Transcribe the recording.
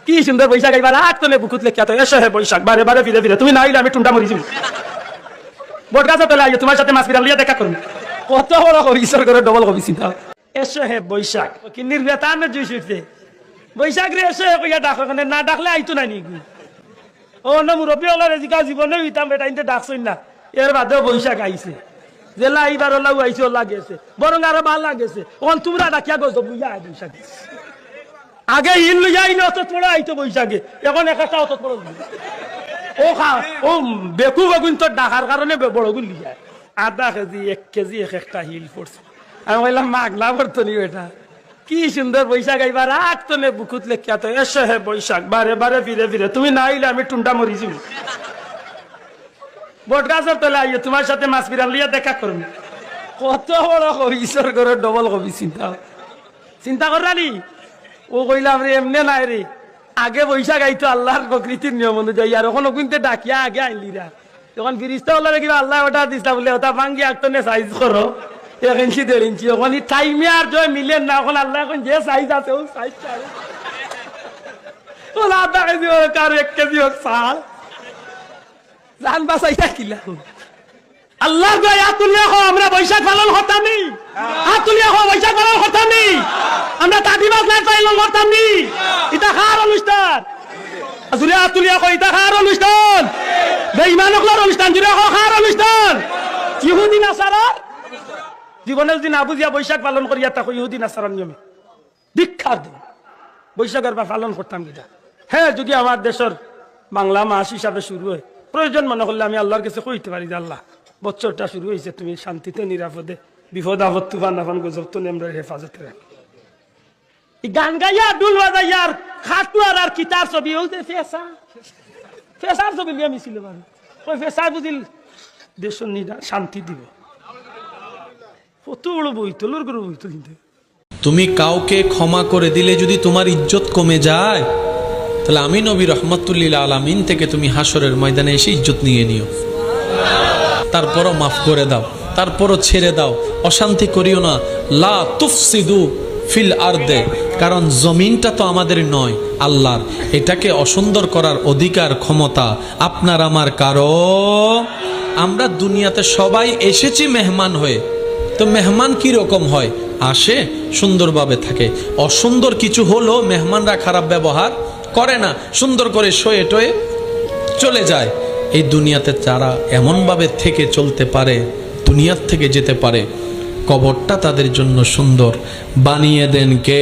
কি সুন্দর বৈশাখ এবার আট তলে বুকুত লেখিয়া তো এসো হে বৈশাখ বারে বারে ফিরে ফিরে তুমি না আইলে আমি টুনটা মরি যাবো বট গাছ তলে আইও তোমার সাথে মাছ ফিরাল লিয়া দেখা করুন কত বড় হরিশ্বর করে ডবল কবি চিন্তা এসো হে বৈশাখ কি নির্বেতান জুই উঠছে বৈশাখ রে এসো কইয়া ডাকো না ডাকলে আইতো না নিকি ও না মুরব্বী হলার এদিকা জীবনে হইতাম বেটা ইনতে ডাকছই না এর বাদেও বৈশাখ আইছে জেলা এইবার ওলাও আইছে ওলা গেছে বরং আরো ভাল লাগেছে ওখান তোমরা ডাকিয়া গজব বুঝা বৈশাখ আগে ইন লইয়া আইলে অত বড় আইতো বৈশাখে এখন একটা অত বড় ও খা ও বেকু বেগুন তো ডাকার কারণে বড় গুণ লিয়া আধা কেজি 1 কেজি একটা হিল পড়ছে আমি বললাম মাগলা বর্তনি এটা কি সুন্দর বৈশাখ এইবার আটতনে বুকুত লেখিয়া তো এসো হে বৈশাখ বারে বারে ফিরে ফিরে তুমি না আইলে আমি টুনটা মরি যাবো বট গাছের তলে আইও তোমার সাথে মাছ ফিরাল লিয়া দেখা করবো কত বড় ঈশ্বর করে ডবল কবি চিন্তা করানি ও কইলাম রে এমনি নাই রে আগে বৈশাখ আইতো আল্লাহর প্রকৃতির নিয়ম অনুযায়ী আর ওখানে কিন্তু ডাকিয়া আগে আইলিরা যখন ফিরিস্তা হলো কিবা আল্লাহ ওটা দিসলা বলে ওটা ভাঙ্গি একটনে সাইজ করো 1 ইঞ্চি 1.5 ইঞ্চি ওখানে টাইমে আর জয় মিলেন না ওখানে আল্লাহ এখন যে সাইজ আছে ও সাইজ ওলা আধা কেজি হোক আর 1 কেজি হোক সাল জান বাসাইয়া কিলা আল্লাহ আতুলিয়া হো আমরা বৈশাখ পালন করতাম নি আতুলিয়া হো বৈশাখ পালন করতাম নি আমরা তাঁতি মাছ নাই পালন করতাম নি এটা কার অনুষ্ঠান জুড়ে আতুলিয়া হো এটা কার অনুষ্ঠান বেঈমানকলার অনুষ্ঠান জুড়ে হো কার অনুষ্ঠান ইহুদি নাসারার জীবনে যদি না বুঝিয়া বৈশাখ পালন করিয়া তা ইহুদি নাসারার নিয়মে দীক্ষার দিন বৈশাখের পালন করতাম কিনা হ্যাঁ যদি আমার দেশের বাংলা মাস হিসাবে শুরু হয় প্রয়োজন মনে করলে আমি আল্লাহর কাছে কইতে পারি যে আল্লাহ বছরটা শুরু হয়েছে তুমি শান্তিতে নিরাপদে বিপদ আপদ তুফান আফান গজব তো আমরা হেফাজতে রাখি গান গাইয়া ডুল বাজাইয়া আর খাটুয়ার আর কিতার ছবি হইতে ফেসার ছবি লিয়ে মিছিল পারি ওই ফেসার বুঝিল দেশ শান্তি দিব কত বড় বইতলোর করে বইতো কিন্তু তুমি কাউকে ক্ষমা করে দিলে যদি তোমার ইজ্জত কমে যায় তাহলে আমি নবী রহমতুল্লিল আলামিন থেকে তুমি হাসরের ময়দানে এসে ইজ্জত নিয়ে নিও তারপরও মাফ করে দাও তারপরও ছেড়ে দাও অশান্তি করিও না লা তুফসিদু ফিল আরদে কারণ জমিনটা তো আমাদের নয় আল্লাহর এটাকে অসুন্দর করার অধিকার ক্ষমতা আপনার আমার কারো আমরা দুনিয়াতে সবাই এসেছি মেহমান হয়ে তো মেহমান কি রকম হয় আসে সুন্দরভাবে থাকে অসুন্দর কিছু হলো মেহমানরা খারাপ ব্যবহার করে না সুন্দর করে শোয়ে টোয়ে চলে যায় এই দুনিয়াতে যারা এমনভাবে থেকে চলতে পারে দুনিয়ার থেকে যেতে পারে কবরটা তাদের জন্য সুন্দর বানিয়ে দেন কে